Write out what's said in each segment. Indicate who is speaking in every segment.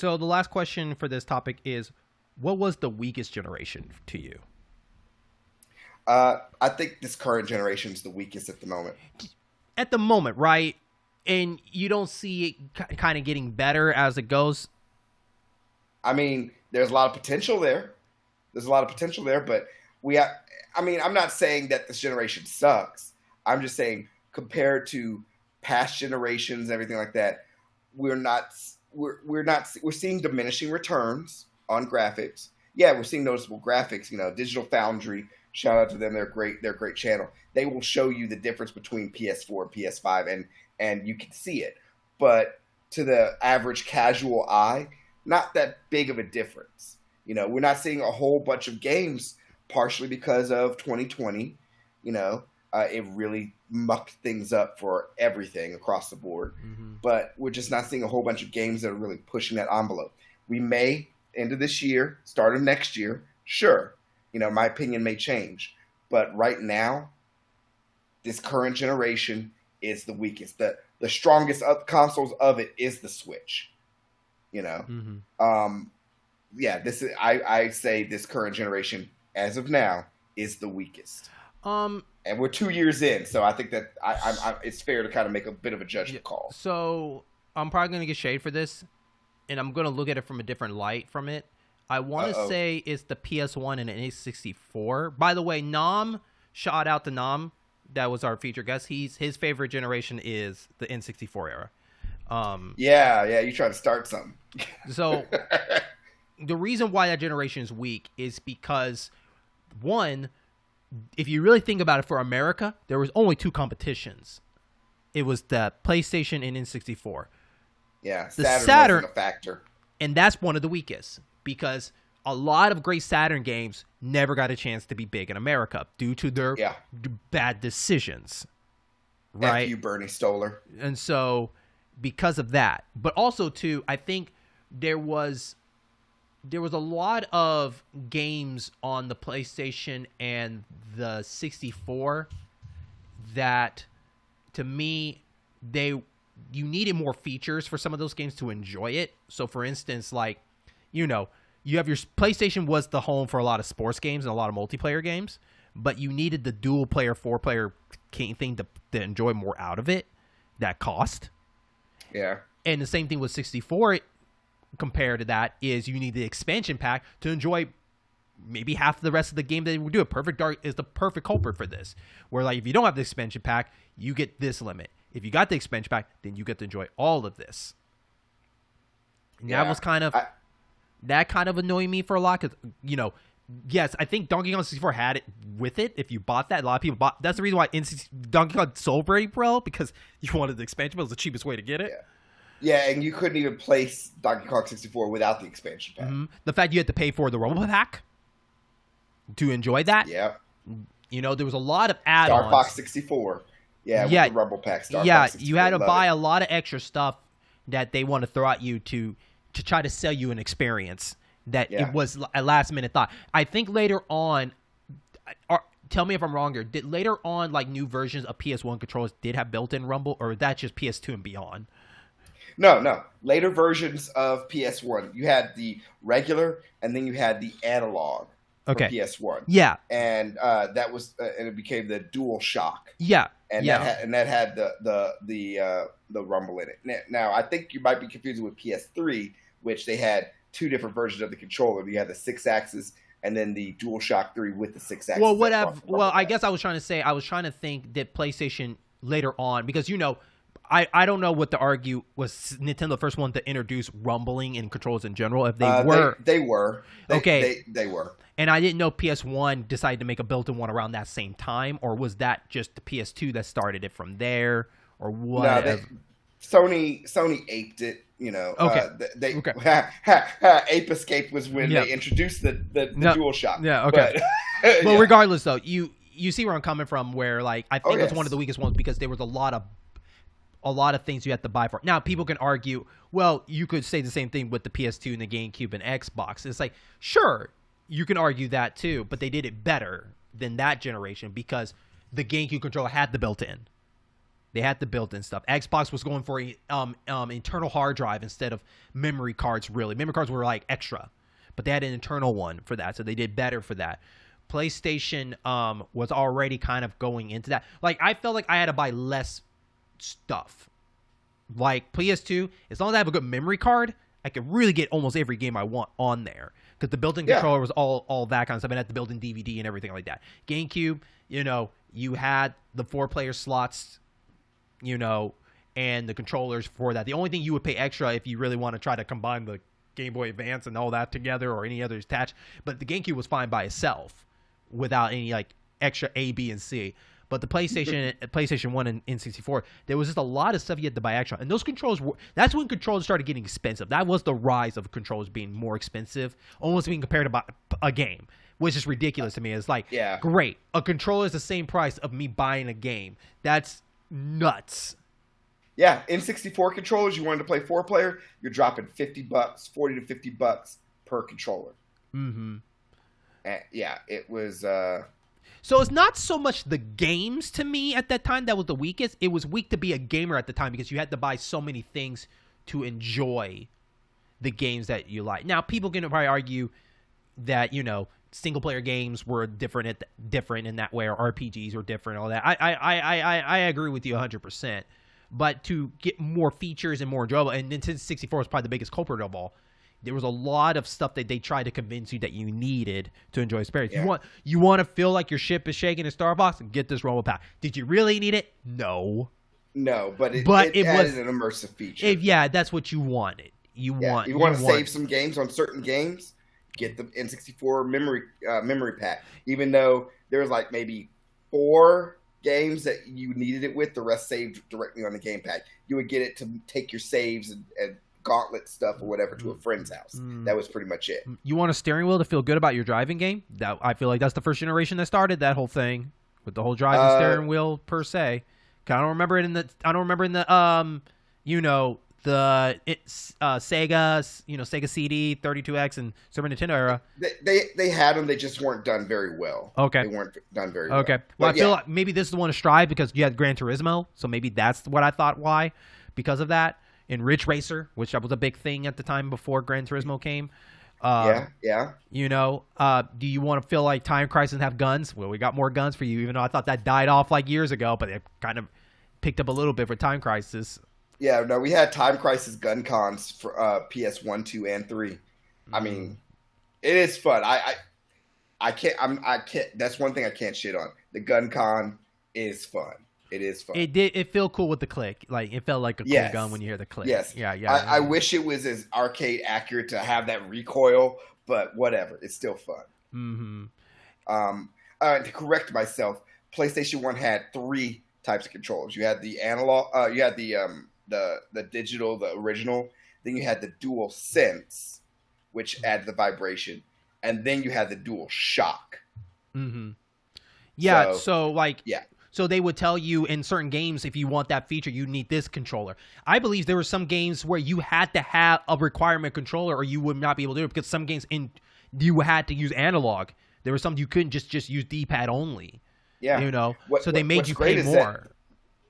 Speaker 1: So the last question for this topic is, what was the weakest generation to you?
Speaker 2: I think this current generation is the weakest at the moment.
Speaker 1: At the moment, right? And you don't see it kind of getting better as it goes.
Speaker 2: I mean, there's a lot of potential there. There's a lot of potential there, but I mean, I'm not saying that this generation sucks. I'm just saying compared to past generations, everything like that, we're not we're seeing diminishing returns on graphics. Yeah, we're seeing noticeable graphics. Digital Foundry, shout out to them. They're a great channel. They will show you the difference between PS4 and PS5, and you can see it. But to the average casual eye, not that big of a difference. We're not seeing a whole bunch of games, partially because of 2020. It really mucked things up for everything across the board.
Speaker 1: Mm-hmm.
Speaker 2: But we're just not seeing a whole bunch of games that are really pushing that envelope. We may, end of this year, start of next year, sure. My opinion may change. But right now, this current generation is the weakest. The strongest consoles of it is the Switch.
Speaker 1: Mm-hmm.
Speaker 2: Yeah, I say this current generation, as of now, is the weakest. And we're 2 years in, so I think that it's fair to kind of make a bit of a judgment call.
Speaker 1: So I'm probably going to get shade for this, and I'm going to look at it from a different light from it. I want to say it's the PS1 and an N64. By the way, Nam, shout out to Nam. That was our feature guest. His favorite generation is the N64 era.
Speaker 2: Yeah, you trying to start something.
Speaker 1: So the reason why that generation is weak is because, one, if you really think about it, for America, there was only two competitions. It was the PlayStation and N64.
Speaker 2: Yeah,
Speaker 1: the
Speaker 2: Saturn wasn't a factor.
Speaker 1: And that's one of the weakest because a lot of great Saturn games never got a chance to be big in America due to their bad decisions. Right?
Speaker 2: F you, Bernie Stolar.
Speaker 1: And so because of that, but also too, I think there was a lot of games on the PlayStation and the 64 that, to me, you needed more features for some of those games to enjoy it. So, for instance, you have your PlayStation was the home for a lot of sports games and a lot of multiplayer games, but you needed the dual player, 4-player thing to enjoy more out of it. That cost.
Speaker 2: Yeah.
Speaker 1: And the same thing with 64 compared to that is you need the expansion pack to enjoy maybe half the rest of the game that they would do. Perfect Dark is the perfect culprit for this. Where if you don't have the expansion pack, you get this limit. If you got the expansion pack, then you get to enjoy all of this. And that was that kind of annoyed me for a lot because, yes, I think Donkey Kong 64 had it with it. If you bought that, a lot of people bought. That's the reason why Donkey Kong sold very well, because you wanted the expansion, but it was the cheapest way to get it.
Speaker 2: Yeah, and you couldn't even play Donkey Kong 64 without the expansion pack.
Speaker 1: Mm-hmm. The fact you had to pay for the Rumble Pack to enjoy that.
Speaker 2: Yeah.
Speaker 1: There was a lot of add-ons.
Speaker 2: Star Fox 64. Yeah, with the Rumble Pack. Fox 64,
Speaker 1: you had to buy a lot of extra stuff that they want to throw at you to try to sell you an experience that it was a last-minute thought. I think later on, tell me if I'm wrong here, did later on, new versions of PS1 controllers did have built-in Rumble, or was that just PS2 and beyond?
Speaker 2: No. Later versions of PS1, you had the regular, and then you had the analog for PS1.
Speaker 1: Yeah,
Speaker 2: and that was, and it became the Dual Shock.
Speaker 1: Yeah,
Speaker 2: and that had the Rumble in it. Now, I think you might be confusing with PS3, which they had two different versions of the controller. You had the 6-axis, and then the Dual Shock 3 with the 6-axis.
Speaker 1: Well, whatever. Well, I guess I was trying to think that PlayStation later on, because I don't know what to argue, was Nintendo the first one to introduce rumbling in controllers in general. If they were,
Speaker 2: they were. They were.
Speaker 1: And I didn't know PS1 decided to make a built-in one around that same time, or was that just the PS2 that started it from there, or what?
Speaker 2: No, Sony aped it. Ape Escape was when they introduced the Dual Shock.
Speaker 1: Yeah, okay. But, well, regardless, though, you see where I'm coming from. Where I think it's one of the weakest ones because there was a lot of things you had to buy for. Now, people can argue, well, you could say the same thing with the PS2 and the GameCube and Xbox. It's sure, you can argue that too, but they did it better than that generation because the GameCube controller had the built-in. They had the built-in stuff. Xbox was going for internal hard drive instead of memory cards. Really, memory cards were like extra, but they had an internal one for that, so they did better for that. PlayStation was already kind of going into that. Like, I felt like I had to buy less stuff. Like PS2, as long as I have a good memory card, I could really get almost every game I want on there. Because the built-in controller was all that kind of stuff. And had the built-in DVD and everything like that. GameCube, you had the 4-player slots, and the controllers for that. The only thing you would pay extra if you really want to try to combine the Game Boy Advance and all that together or any others attached. But the GameCube was fine by itself without any like extra A, B, and C. But the PlayStation 1 and N64, there was just a lot of stuff you had to buy extra. And those controllers that's when controllers started getting expensive. That was the rise of controllers being more expensive, almost being compared to a game, which is ridiculous to me. It's like, great, a controller is the same price of me buying a game. That's nuts.
Speaker 2: Yeah, N64 controllers, you wanted to play 4-player, you're dropping $50, $40 to $50 per controller.
Speaker 1: Mm-hmm.
Speaker 2: And yeah, it was.
Speaker 1: So it's not so much the games to me at that time that was the weakest. It was weak to be a gamer at the time because you had to buy so many things to enjoy the games that you like. Now, people can probably argue that, single-player games were different in that way, or RPGs were different, all that. I agree with you 100%. But to get more features and more enjoyable, and Nintendo 64 was probably the biggest culprit of all. There was a lot of stuff that they tried to convince you that you needed to enjoy the experience. Yeah. You want to feel like your ship is shaking in Starbucks? Get this Rumble Pack. Did you really need it? No.
Speaker 2: No, but it added an immersive feature.
Speaker 1: That's what you wanted. You want
Speaker 2: to save some games on certain games? Get the N64 memory pack. Even though there's like maybe 4 games that you needed it with, the rest saved directly on the game pack. You would get it to take your saves and gauntlet stuff or whatever to a friend's house. That was pretty much it.
Speaker 1: You want a steering wheel to feel good about your driving game? That I feel like that's the first generation that started that whole thing with the whole driving steering wheel per se. I don't remember it in the Sega, Sega CD, 32X, and Super Nintendo era.
Speaker 2: They had them. They just weren't done very well.
Speaker 1: Okay.
Speaker 2: They weren't done very well.
Speaker 1: Okay. Well, I feel like maybe this is the one to strive because you had Gran Turismo, so maybe that's what I thought. Why? Because of that. In Ridge Racer, which was a big thing at the time before Gran Turismo came.
Speaker 2: Yeah.
Speaker 1: Do you want to feel like Time Crisis have guns? Well, we got more guns for you, even though I thought that died off like years ago, but it kind of picked up a little bit for Time Crisis.
Speaker 2: Yeah, no, we had Time Crisis gun cons for PS1, 2, and 3. I mean, it is fun. I can't. That's one thing I can't shit on. The gun con is fun. It is fun.
Speaker 1: It felt cool with the click. Like it felt like a cool gun when you hear the click.
Speaker 2: Yes.
Speaker 1: Yeah.
Speaker 2: I wish it was as arcade accurate to have that recoil, but whatever. It's still fun.
Speaker 1: Mm-hmm.
Speaker 2: To correct myself, PlayStation 1 had 3 types of controllers. You had the analog. You had the digital, the original. Then you had the Dual Sense, which added the vibration, and then you had the Dual Shock.
Speaker 1: Mm-hmm. Yeah. So they would tell you in certain games, if you want that feature, you need this controller. I believe there were some games where you had to have a requirement controller or you would not be able to do it because some games you had to use analog. There were some you couldn't just use D-pad only.
Speaker 2: Yeah.
Speaker 1: So they made you pay more.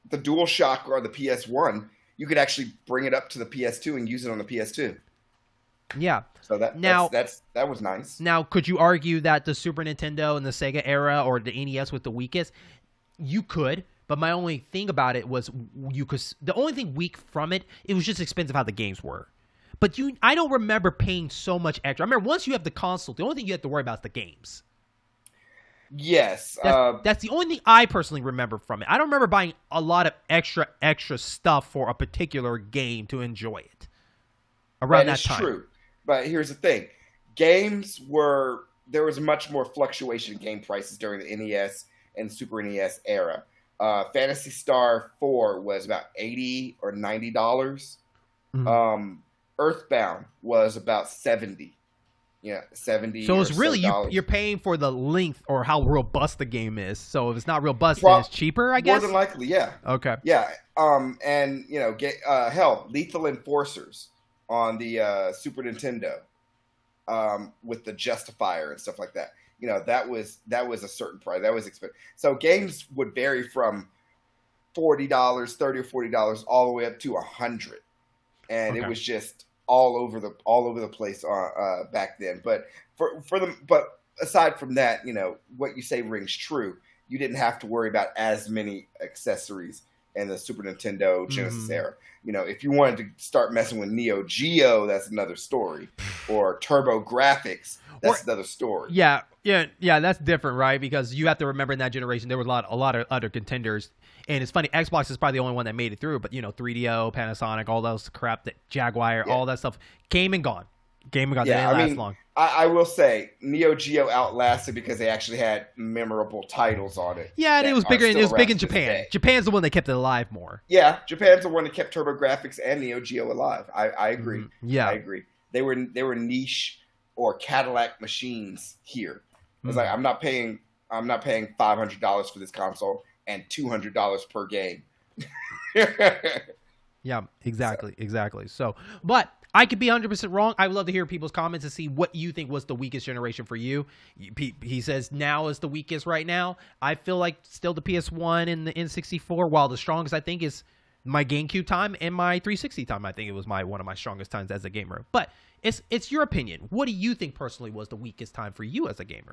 Speaker 2: The DualShock or the PS1, you could actually bring it up to the PS2 and use it on the PS2.
Speaker 1: Yeah.
Speaker 2: So that was nice.
Speaker 1: Now, could you argue that the Super Nintendo and the Sega era or the NES was the weakest? You could, but my only thing about it was the only thing weak from it was just expensive how the games were. But I don't remember paying so much extra. I remember once you have the console, the only thing you have to worry about is the games.
Speaker 2: Yes.
Speaker 1: That's the only thing I personally remember from it. I don't remember buying a lot of extra stuff for a particular game to enjoy it around that time. That's true.
Speaker 2: But here's the thing. There was much more fluctuation in game prices during the NES and Super NES era. Phantasy Star 4 was about $80 or $90. Mm-hmm. Earthbound was about $70. Yeah, $70.
Speaker 1: So it's really you're paying for the length or how robust the game is. So if it's not robust, then it's cheaper, I guess.
Speaker 2: More than likely, yeah.
Speaker 1: Okay.
Speaker 2: Yeah. And Lethal Enforcers on the Super Nintendo, with the Justifier and stuff like that. That was a certain price. That was expensive. So games would vary from $40, $30 or $40, all the way up to $100, and it
Speaker 1: Okay.
Speaker 2: was just all over the place back then. But but aside from that, what you say rings true. You didn't have to worry about as many accessories in the Super Nintendo Genesis
Speaker 1: Mhm.
Speaker 2: era. If you wanted to start messing with Neo Geo, that's another story, or Turbo Graphics, that's another story.
Speaker 1: Yeah, that's different, right? Because you have to remember in that generation there was a lot of other contenders, and it's funny. Xbox is probably the only one that made it through, but 3DO, Panasonic, all those crap, that Jaguar, all that stuff came and gone. They didn't last long.
Speaker 2: I will say Neo Geo outlasted because they actually had memorable titles on it.
Speaker 1: Yeah, and it was bigger. It was big in
Speaker 2: to this
Speaker 1: Japan.
Speaker 2: day.
Speaker 1: Japan's the one that kept it alive more.
Speaker 2: Yeah, Japan's the one that kept Turbo Graphics and Neo Geo alive. I agree.
Speaker 1: Yeah.
Speaker 2: I agree. They were niche or Cadillac machines here. It was like I'm not paying $500 for this console and $200 per game.
Speaker 1: Yeah, exactly. So, but I could be 100% wrong. I would love to hear people's comments and see what you think was the weakest generation for you. He says now is the weakest right now. I feel like still the PS1 and the N64, while the strongest I think is my GameCube time and my 360 time. I think it was one of my strongest times as a gamer. But it's your opinion. What do you think personally was the weakest time for you as a gamer?